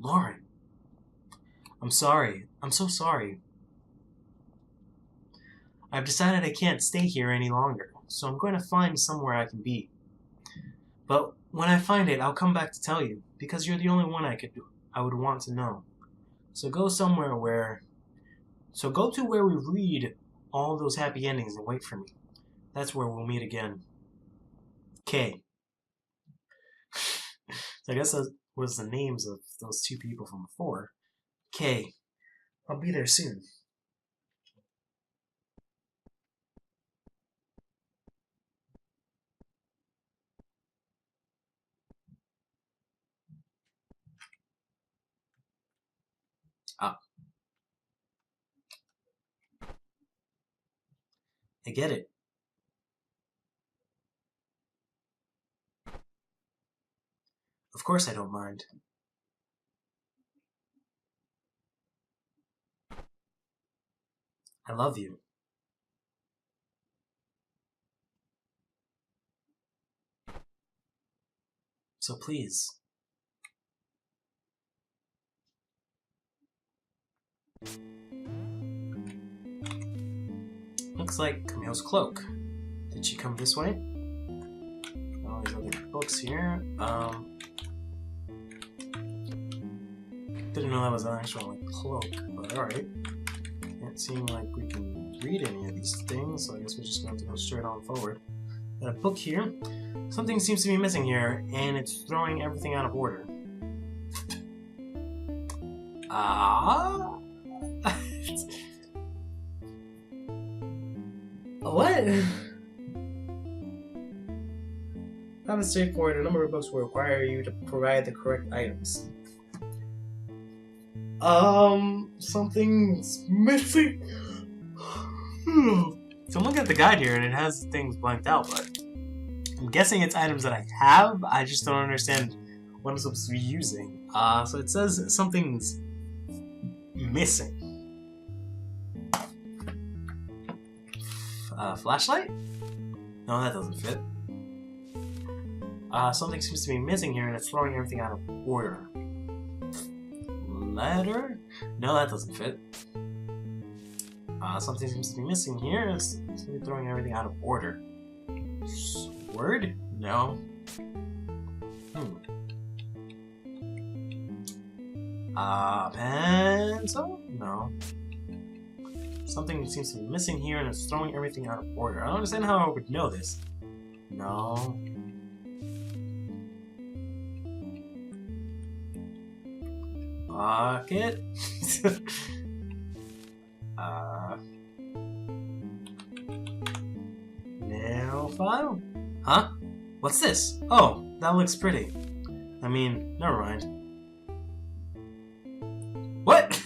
Lauren. I'm sorry. I'm so sorry. I've decided I can't stay here any longer, so I'm going to find somewhere I can be. But when I find it, I'll come back to tell you, because you're the only one I would want to know. So go to where we read all those happy endings and wait for me. That's where we'll meet again. K. So I guess that was the names of those two people from before. K. I'll be there soon. Ah. I get it. Of course I don't mind. I love you. So please. Looks like Camille's cloak. Did she come this way? All these other books here. Didn't know that was an actual cloak, but alright. Can't seem like we can read any of these things, so I guess we're just going to have to go straight on forward. Got a book here. Something seems to be missing here, and it's throwing everything out of order. What? Have it straightforward. A number of books will require you to provide the correct items. Something's missing. So I'm looking at the guide here and it has things blanked out, but I'm guessing it's items that I have. I just don't understand what I'm supposed to be using. So it says something's missing. Flashlight? No, that doesn't fit. Something seems to be missing here and it's throwing everything out of order. Letter? No, that doesn't fit. Something seems to be missing here and it's throwing everything out of order. Sword? No. Pencil? No. Something seems to be missing here and it's throwing everything out of order. I don't understand how I would know this. No. Pocket? Nail file? Huh? What's this? Oh, that looks pretty. I mean, never mind. What?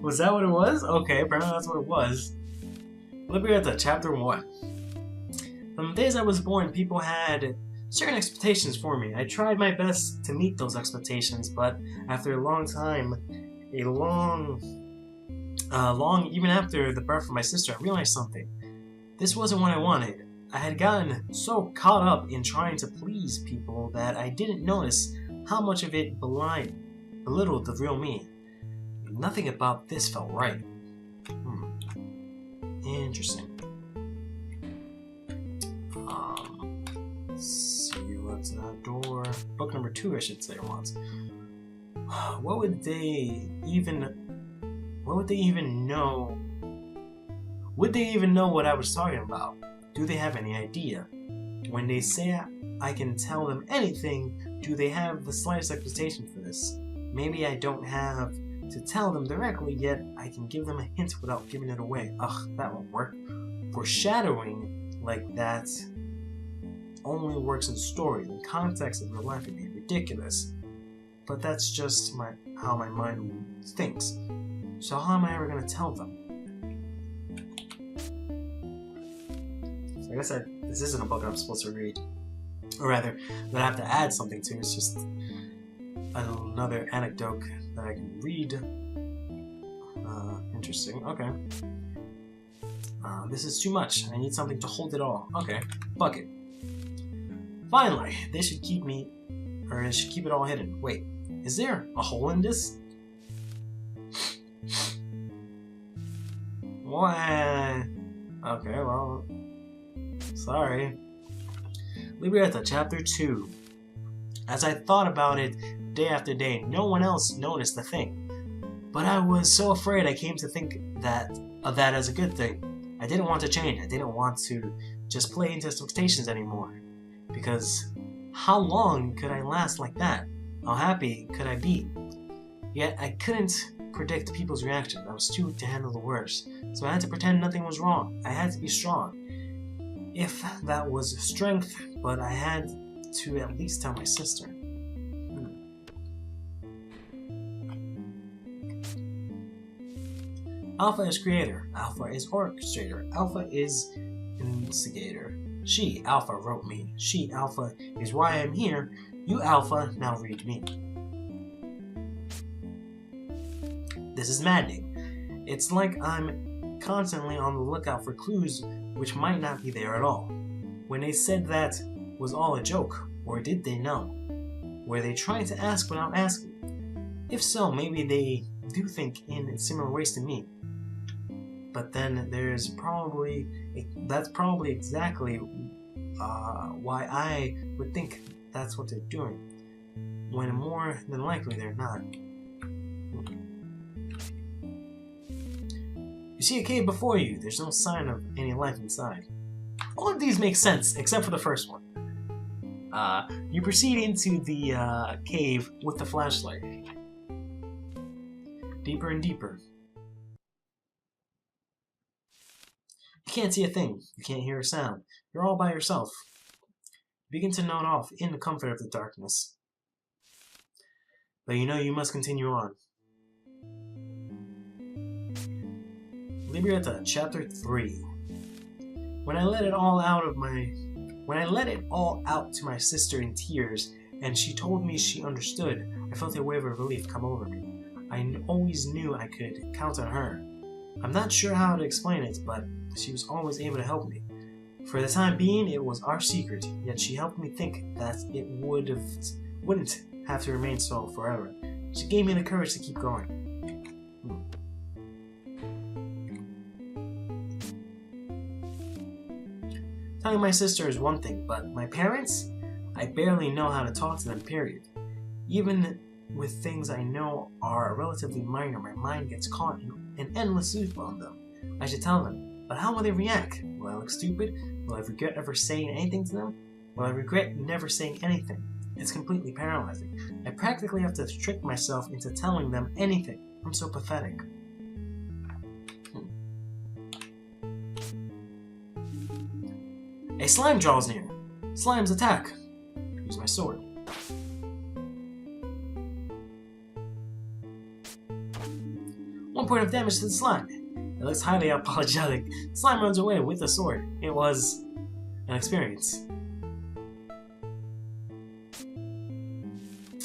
Was that what it was? Okay, apparently that's what it was. Libretta, Chapter 1. From the days I was born, people had certain expectations for me. I tried my best to meet those expectations, but after a long time, even after the birth of my sister, I realized something. This wasn't what I wanted. I had gotten so caught up in trying to please people that I didn't notice how much of it belittled the real me. Nothing about this felt right. Interesting. Let's see what's in that door. Book number 2, I should say, once. What would they even know? Would they even know what I was talking about? Do they have any idea? When they say I can tell them anything, do they have the slightest expectation for this? Maybe I don't have to tell them directly, yet I can give them a hint without giving it away. Ugh, that won't work. Foreshadowing like that only works in stories. In context of real life, it'd be ridiculous. But that's just how my mind thinks. So how am I ever going to tell them? So I guess this isn't a book I'm supposed to read. Or rather, that I have to add something to. It's just another anecdote that I can read. Interesting. Okay. This is too much. I need something to hold it all. Okay. Fuck it. Finally, they should keep it all hidden. Wait, Is there a hole in this? What? Okay, well, sorry. Libretta, Chapter 2. As I thought about it day after day, no one else noticed the thing. But I was so afraid I came to think of that as a good thing. I didn't want to change. I didn't want to just play into expectations anymore. Because how long could I last like that? How happy could I be? Yet I couldn't predict people's reactions. I was too weak to handle the worst. So I had to pretend nothing was wrong. I had to be strong. If that was strength, but I had to at least tell my sister. Alpha is creator. Alpha is orchestrator. Alpha is instigator. She, Alpha, wrote me. She, Alpha, is why I'm here. You, Alpha, now read me. This is maddening. It's like I'm constantly on the lookout for clues which might not be there at all. When they said that was all a joke, or did they know? Were they trying to ask without asking? If so, maybe they do think in similar ways to me. But then that's probably exactly why I would think that's what they're doing, when more than likely they're not. You see a cave before you. There's no sign of any life inside. All of these make sense, except for the first one. You proceed into the cave with the flashlight. Deeper and deeper. You can't see a thing. You can't hear a sound. You're all by yourself. You begin to nod off in the comfort of the darkness. But you know you must continue on. Libretta, Chapter 3. When I let it all out to my sister in tears, and she told me she understood, I felt a wave of relief come over me. I always knew I could count on her. I'm not sure how to explain it, but she was always able to help me. For the time being, it was our secret, yet she helped me think that it wouldn't have to remain so forever. She gave me the courage to keep going. Telling my sister is one thing, but my parents? I barely know how to talk to them, period. Even with things I know are relatively minor, my mind gets caught in an endless loop on them. I should tell them, but how will they react? Will I look stupid? Will I regret ever saying anything to them? Will I regret never saying anything? It's completely paralyzing. I practically have to trick myself into telling them anything. I'm so pathetic. A slime draws near. Slimes attack. Use my sword. One point of damage to the slime. It looks highly apologetic. The slime runs away with the sword. It was an experience.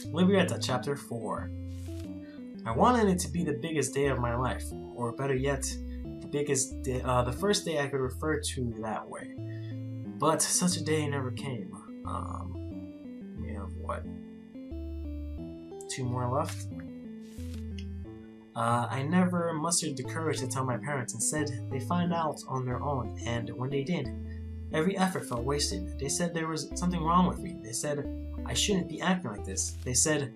Libretta, Chapter 4. I wanted it to be the biggest day of my life, or better yet, the first day I could refer to that way. But such a day never came. We have what? 2 more left? I never mustered the courage to tell my parents. Instead, they found out on their own, and when they did, every effort felt wasted. They said there was something wrong with me. They said I shouldn't be acting like this. They said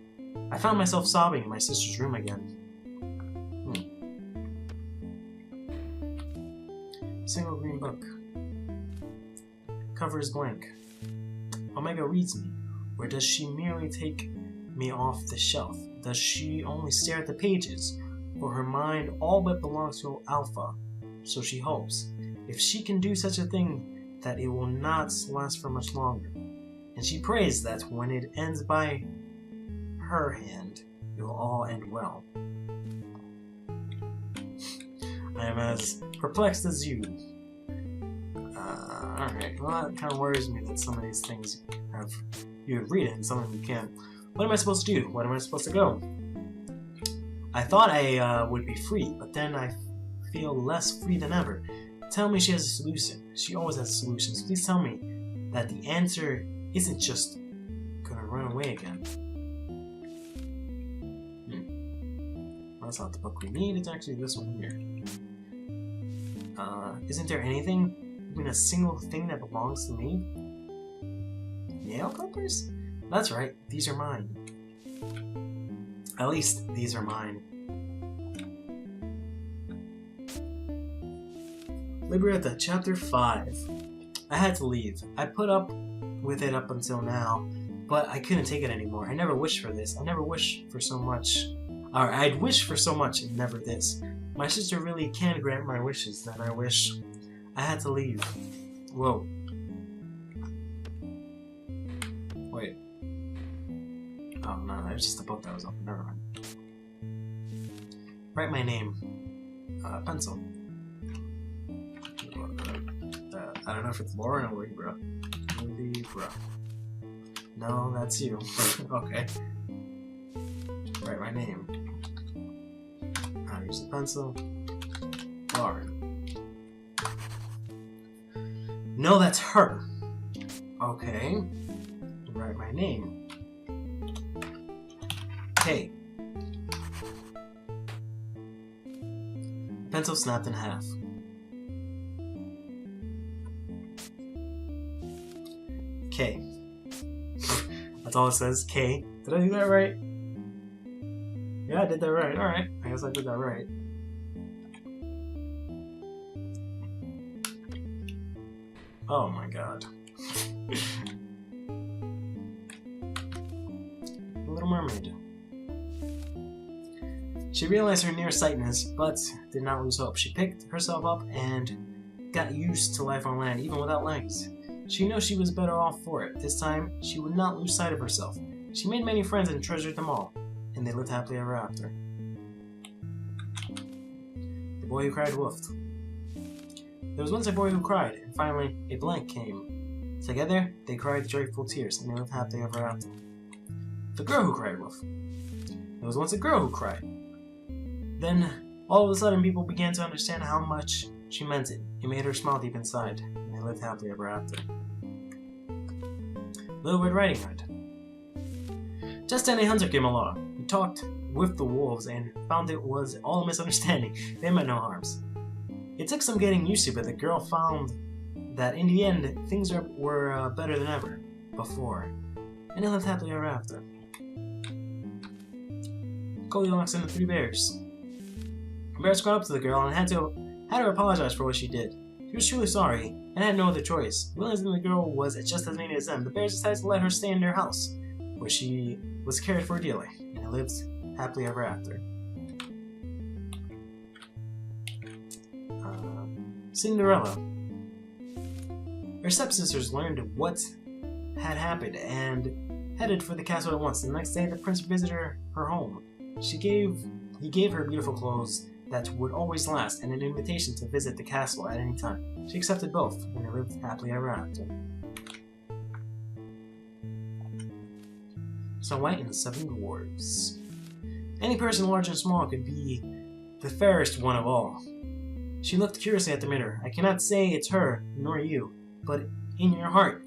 I found myself sobbing in my sister's room again. Single green book. Cover is blank. Omega reads me, or does she merely take me off the shelf? Does she only stare at the pages? For her mind all but belongs to Alpha, so she hopes. If she can do such a thing, that it will not last for much longer. And she prays that when it ends by her hand, it will all end well. I am as perplexed as you. Alright, well that kind of worries me that some of these things you have read it and some of them you can't. What am I supposed to do? What am I supposed to go? I thought I would be free, but then I feel less free than ever. Tell me she has a solution. She always has solutions. Please tell me that the answer isn't just gonna run away again. that's not the book we need. It's actually this one here. Isn't there anything, even a single thing that belongs to me? Nail clippers? That's right, these are mine. At least, these are mine. Libretta, Chapter 5. I had to leave. I put up with it up until now, but I couldn't take it anymore. I never wished for this. I never wished for so much. Or I'd wished for so much and never this. My sister really can grant my wishes, then I wish. I had to leave. Whoa. Wait. Oh no, that was just a book that was open. Never mind. Write my name. Pencil. I don't know if it's Lauren or Libra. Libra. No, that's you. Okay. Write my name. I'll use the pencil. Lauren. No, that's her. Okay. Write my name. K. Pencil snapped in half. K. That's all it says. K. Did I do that right? Yeah, I did that right. Alright. I guess I did that right. Oh my god. Little Mermaid. She realized her nearsightedness, but did not lose hope. She picked herself up and got used to life on land, even without legs. She knew she was better off for it. This time, she would not lose sight of herself. She made many friends and treasured them all, and they lived happily ever after. The boy who cried wolfed. There was once a boy who cried, and finally a blank came. Together, they cried joyful tears, and they lived happily ever after. The girl who cried wolf. There was once a girl who cried. Then, all of a sudden, people began to understand how much she meant it. It made her smile deep inside, and they lived happily ever after. Little Red Riding Hood. Just then a hunter came along. He talked with the wolves and found it was all a misunderstanding. They meant no harms. It took some getting used to, but the girl found that in the end, things were better than ever before, and they lived happily ever after. Goldilocks and the Three Bears. The bears got up to the girl and had her apologize for what she did. She was truly sorry and had no other choice. Realizing the girl was just as needy as them, the bears decided to let her stay in their house, where she was cared for dearly, and they lived happily ever after. Cinderella. Her stepsisters learned what had happened and headed for the castle at once. The next day, the prince visited her home. He gave her beautiful clothes that would always last and an invitation to visit the castle at any time. She accepted both, and they lived happily ever after. Snow White and the Seven Dwarfs. Any person large and small could be the fairest one of all. She looked curiously at the mirror. I cannot say it's her, nor you, but in your heart,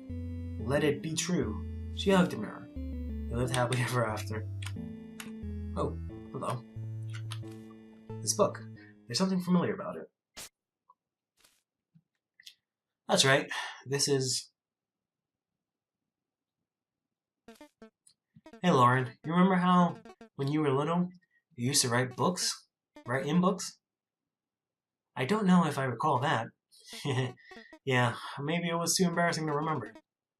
let it be true. She hugged the mirror. They lived happily ever after. Oh, hello. This book. There's something familiar about it. That's right. This is... Hey Lauren, you remember how, when you were little, you used to write books? Write in books? I don't know if I recall that. Yeah, maybe it was too embarrassing to remember.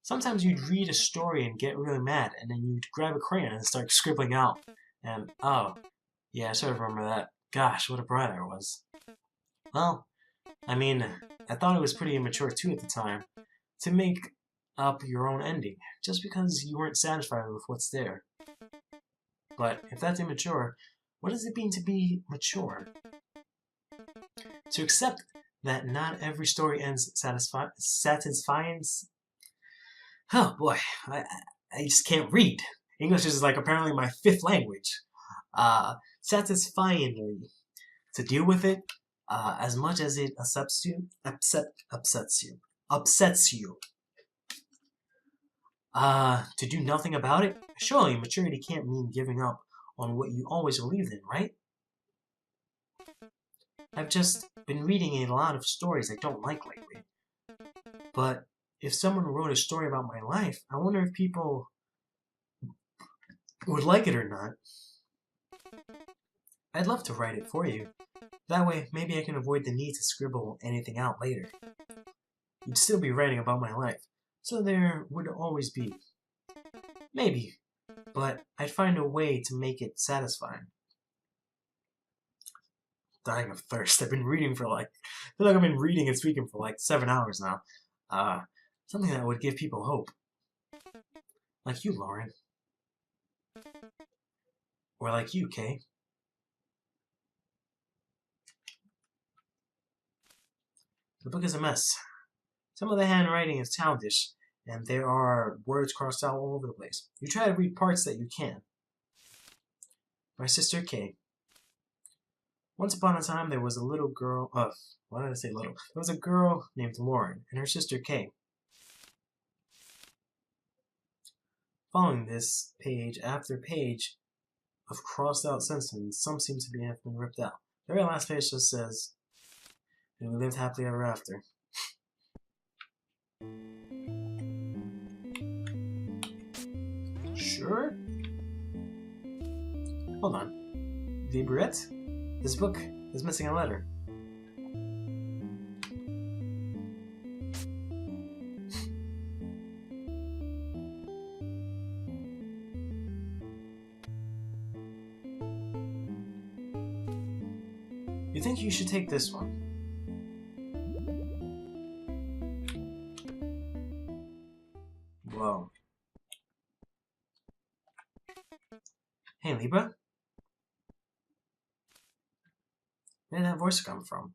Sometimes you'd read a story and get really mad, and then you'd grab a crayon and start scribbling out. And, oh, yeah, I sort of remember that. Gosh, what a brat I was. Well, I mean, I thought it was pretty immature too at the time, to make up your own ending, just because you weren't satisfied with what's there. But if that's immature, what does it mean to be mature? To accept that not every story ends satisfying. Oh boy, I just can't read. English is like apparently my fifth language. Satisfyingly. To deal with it, as much as it upsets you. To do nothing about it? Surely maturity can't mean giving up on what you always believed in, right? I've just been reading a lot of stories I don't like lately. But if someone wrote a story about my life, I wonder if people would like it or not. I'd love to write it for you. That way, maybe I can avoid the need to scribble anything out later. You'd still be writing about my life, so there would always be. Maybe, but I'd find a way to make it satisfying. Dying of thirst. I've been reading for I feel like I've been reading and speaking for 7 hours now. Something that would give people hope. Like you, Lauren. Or like you, Kay. The book is a mess. Some of the handwriting is childish, and there are words crossed out all over the place. You try to read parts that you can. My sister, Kay. Once upon a time, there was a little girl. Why did I say little? There was a girl named Lauren, and her sister, Kay. Following this, page after page of crossed out sentences, some seem to have been ripped out. The very last page just says, and we lived happily ever after. Sure? Hold on. Libretta? This book is missing a letter. You think you should take this one? Whoa. Hey, Libra? Where did that voice come from?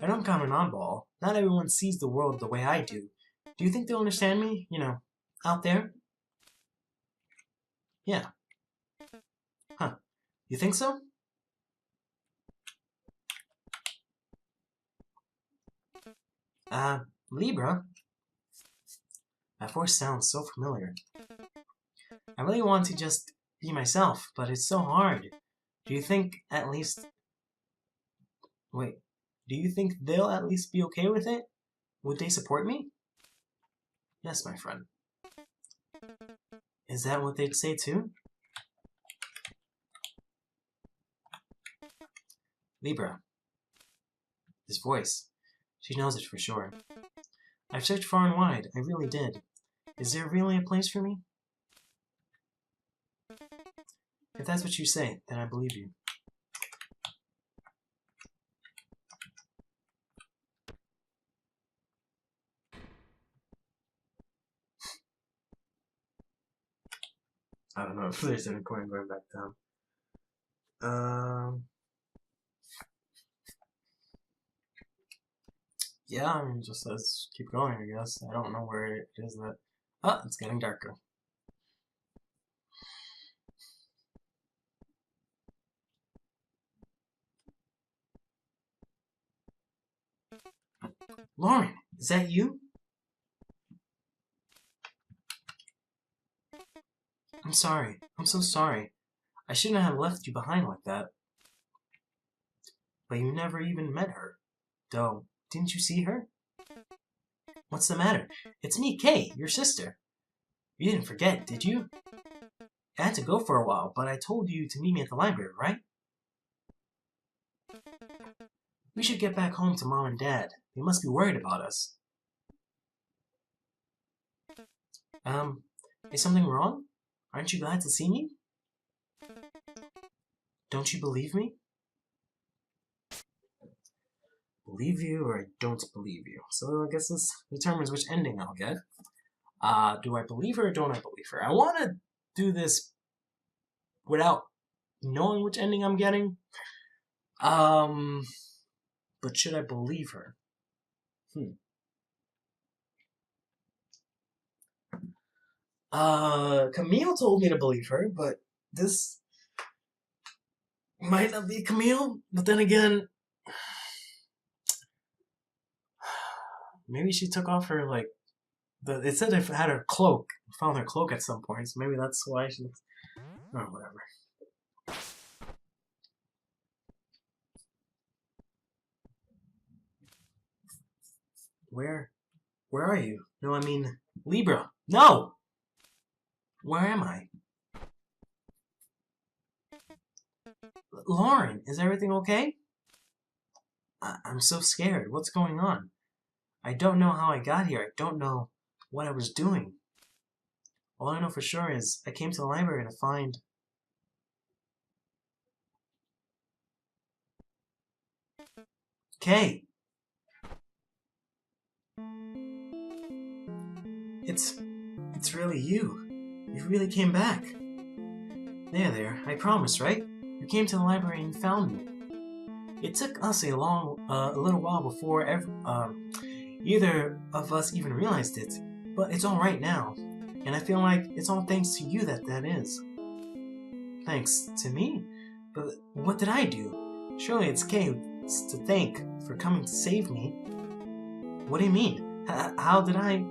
I don't count an oddball. Not everyone sees the world the way I do. Do you think they'll understand me? Out there? Yeah. Huh. You think so? Libra? That voice sounds so familiar. I really want to just be myself, but it's so hard. Do you think at least... Wait, do you think they'll at least be okay with it? Would they support me? Yes, my friend. Is that what they'd say too? Libra. This voice. She knows it for sure. I've searched far and wide. I really did. Is there really a place for me? If that's what you say, then I believe you. I don't know if there's any point going back down. Yeah, I mean, just let's keep going, I guess. I don't know where it is that... Oh, it's getting darker. Lauren, is that you? I'm sorry. I'm so sorry. I shouldn't have left you behind like that. But you never even met her. Though, didn't you see her? What's the matter? It's me, Kay, your sister. You didn't forget, did you? I had to go for a while, but I told you to meet me at the library, right? We should get back home to Mom and Dad. They must be worried about us. Is something wrong? Aren't you glad to see me? Don't you believe me? Believe you or I don't believe you. So I guess this determines which ending I'll get. Do I believe her or don't I believe her? I want to do this without knowing which ending I'm getting. But should I believe her? Camille told me to believe her, but this might not be Camille. But then again, maybe she took off her, it said it had her cloak. Found her cloak at some point, so maybe that's why she... Oh, whatever. Where are you? No, I mean, Libra. No! Where am I? Lauren, is everything okay? I'm so scared. What's going on? I don't know how I got here. I don't know what I was doing. All I know for sure is I came to the library to find... Kay! It's really you. You really came back. There, I promise, right? You came to the library and found me. It took us a little while before either of us even realized it, but it's all right now, and I feel like it's all thanks to you that is. Thanks to me? But what did I do? Surely it's Kay to thank for coming to save me. What do you mean? How did I...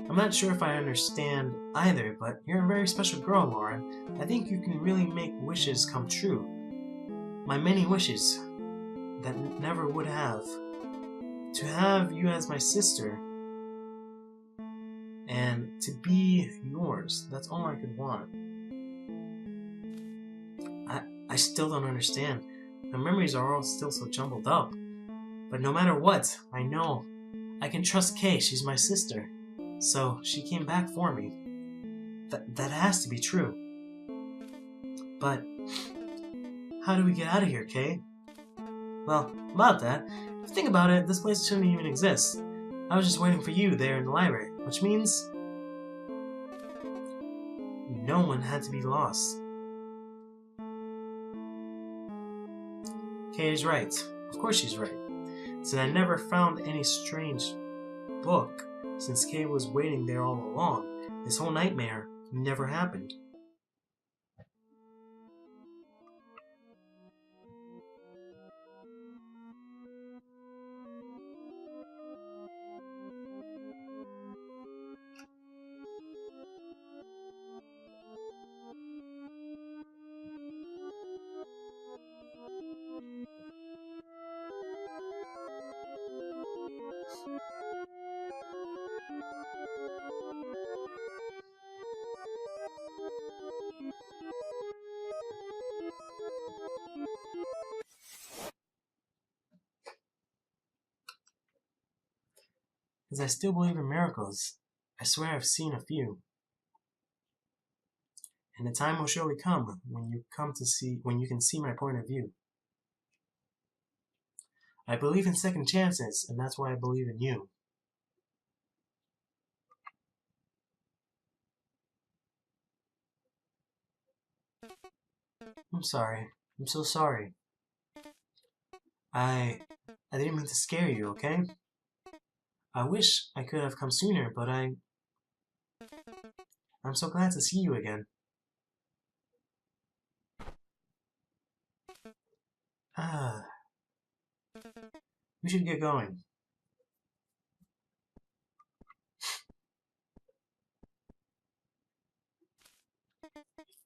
I'm not sure if I understand either, but you're a very special girl, Lauren. I think you can really make wishes come true. My many wishes that never would have. To have you as my sister and to be yours, that's all I could want. I still don't understand. My memories are all still so jumbled up. But no matter what, I know I can trust Kay. She's my sister. So she came back for me. That has to be true. But how do we get out of here, Kay? Well, about that, if you think about it, this place shouldn't even exist. I was just waiting for you there in the library, which means no one had to be lost. Kay is right. Of course she's right. Since I never found any strange book, since Kay was waiting there all along, this whole nightmare never happened. Because I still believe in miracles. I swear I've seen a few. And the time will surely come when you can see my point of view. I believe in second chances, and that's why I believe in you. I'm sorry. I'm so sorry. I didn't mean to scare you, okay? I wish I could have come sooner, but I'm so glad to see you again. We should get going.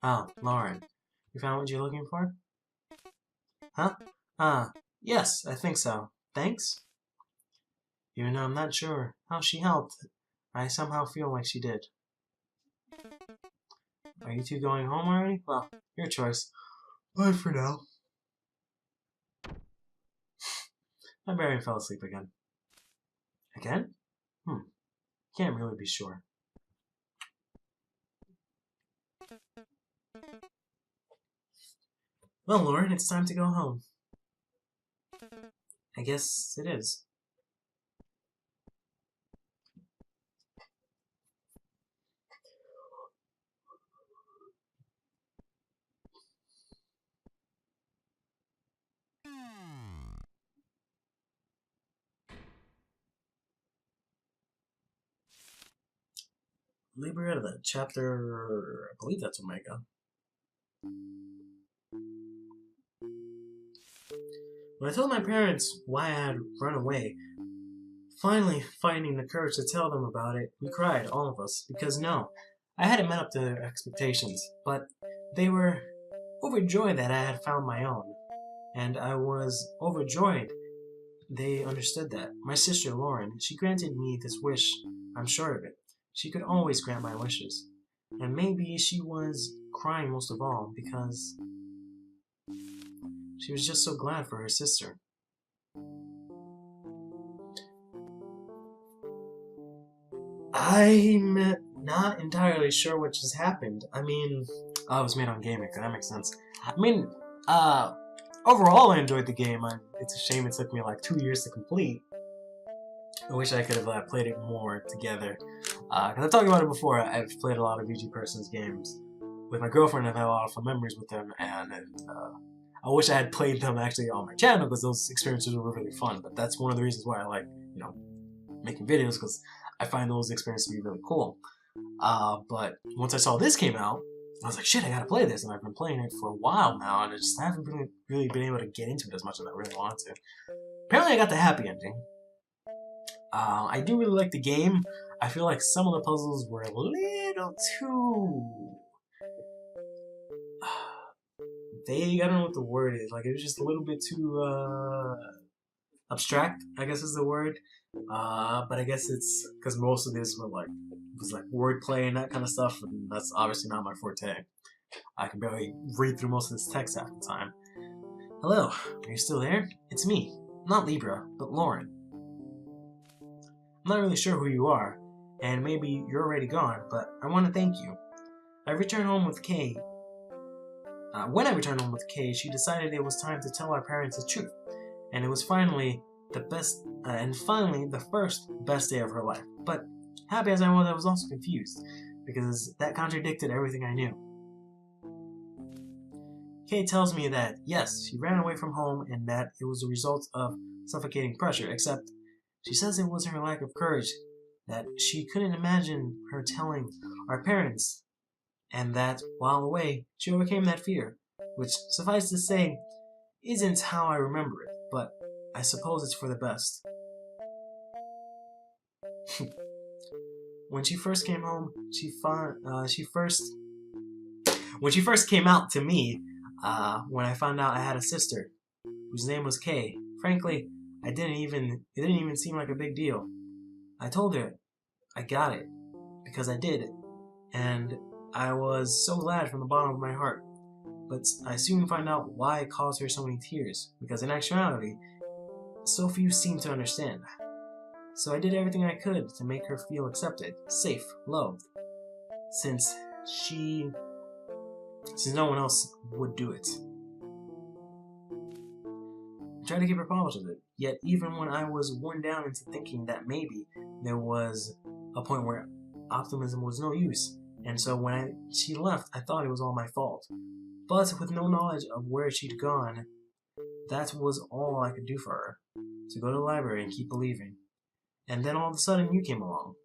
Oh, Lauren. You found what you're looking for? Huh? Yes, I think so. Thanks? Even though I'm not sure how she helped, I somehow feel like she did. Are you two going home already? Well, your choice. Bye for now. Librarian fell asleep again. Again? Can't really be sure. Well, Lauren, it's time to go home. I guess it is. Libretta, chapter... I believe that's Omega. When I told my parents why I had run away, finally finding the courage to tell them about it, we cried, all of us, because no, I hadn't met up to their expectations, but they were overjoyed that I had found my own, and I was overjoyed they understood that. My sister Lauren, she granted me this wish. I'm sure of it. She could always grant my wishes. And maybe she was crying most of all because she was just so glad for her sister. I'm not entirely sure what just happened. I mean, it was made on gaming, so that makes sense. I mean, overall I enjoyed the game. It's a shame it took me like 2 years to complete. I wish I could have played it more together. Because I've talked about it before, I've played a lot of VG Persons games with my girlfriend. I've had a lot of fun memories with them, and I wish I had played them actually on my channel because those experiences were really fun. But that's one of the reasons why I like, making videos, because I find those experiences to be really cool. But once I saw this came out, I was like, shit, I gotta play this, and I've been playing it for a while now, and I just haven't really been able to get into it as much as I really wanted to. Apparently I got the happy ending. I do really like the game. I feel like some of the puzzles were a little too vague. I don't know what the word is. Like, it was just a little bit too abstract, I guess is the word. But I guess it's because most of this was like wordplay and that kind of stuff, and that's obviously not my forte. I can barely read through most of this text half the time. Hello, are you still there? It's me. Not Libra, but Lauren. I'm not really sure who you are, and maybe you're already gone, but I want to thank you. I returned home with Kay. When I returned home with Kay, she decided it was time to tell our parents the truth, and it was finally the first best day of her life. But happy as I was also confused, because that contradicted everything I knew. Kay tells me that, yes, she ran away from home and that it was a result of suffocating pressure, except she says it was her lack of courage, that she couldn't imagine her telling our parents, and that, while away, she overcame that fear, which, suffice to say, isn't how I remember it, but I suppose it's for the best. When she first came home, when she first came out to me, when I found out I had a sister, whose name was Kay, frankly, it didn't even seem like a big deal. I told her I got it, because I did, and I was so glad from the bottom of my heart. But I soon found out why it caused her so many tears, because in actuality, so few seemed to understand. So I did everything I could to make her feel accepted, safe, loved, since no one else would do it. I tried to keep her positive, yet even when I was worn down into thinking that maybe there was a point where optimism was no use, and so when she left, I thought it was all my fault. But with no knowledge of where she'd gone, that was all I could do for her, to go to the library and keep believing. And then all of a sudden you came along.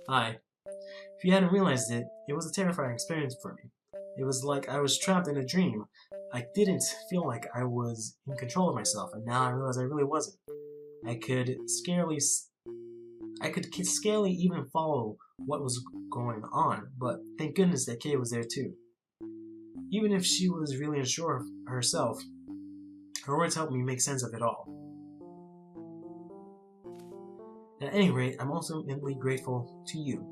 Hi. If you hadn't realized it, it was a terrifying experience for me. It was like I was trapped in a dream. I didn't feel like I was in control of myself, and now I realize I really wasn't. I could scarcely even follow what was going on, but thank goodness that Kay was there too. Even if she was really unsure of herself, her words helped me make sense of it all. At any rate, I'm also immensely grateful to you,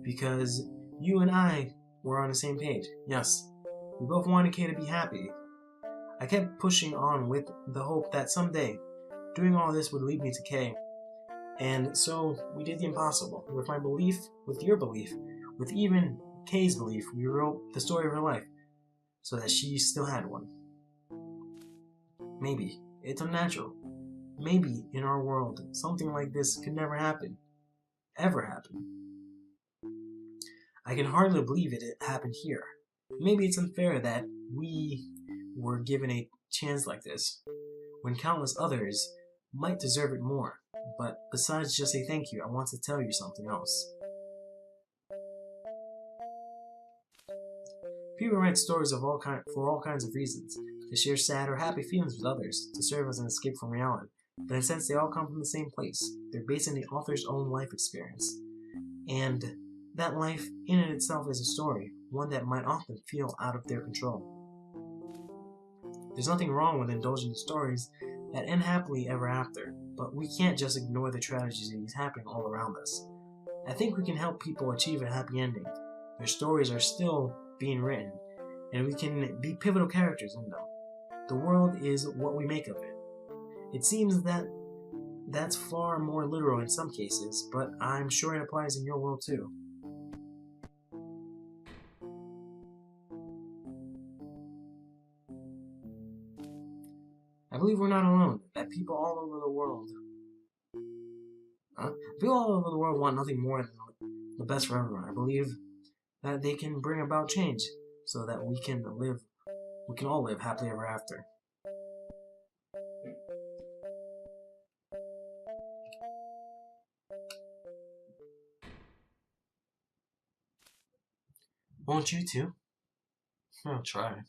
because you and I were on the same page. Yes, we both wanted Kay to be happy. I kept pushing on with the hope that someday, doing all this would lead me to Kay. And so we did the impossible. With my belief, with your belief, with even Kay's belief, we wrote the story of her life, so that she still had one. Maybe it's unnatural. Maybe in our world, something like this could never happen. Ever happen. I can hardly believe it happened here. Maybe it's unfair that we were given a chance like this, when countless others might deserve it more. But besides just a thank you, I want to tell you something else. People write stories for all kinds of reasons, to share sad or happy feelings with others, to serve as an escape from reality. But in a sense, they all come from the same place. They're based on the author's own life experience. And that life, in and itself, is a story, one that might often feel out of their control. There's nothing wrong with indulging in stories that end happily ever after, but we can't just ignore the tragedies happening all around us. I think we can help people achieve a happy ending. Their stories are still being written, and we can be pivotal characters in them. The world is what we make of it. It seems that that's far more literal in some cases, but I'm sure it applies in your world too. I believe we're not alone, that people all over the world want nothing more than the best for everyone. I believe that they can bring about change so that we can all live happily ever after. Won't you too? I'll try.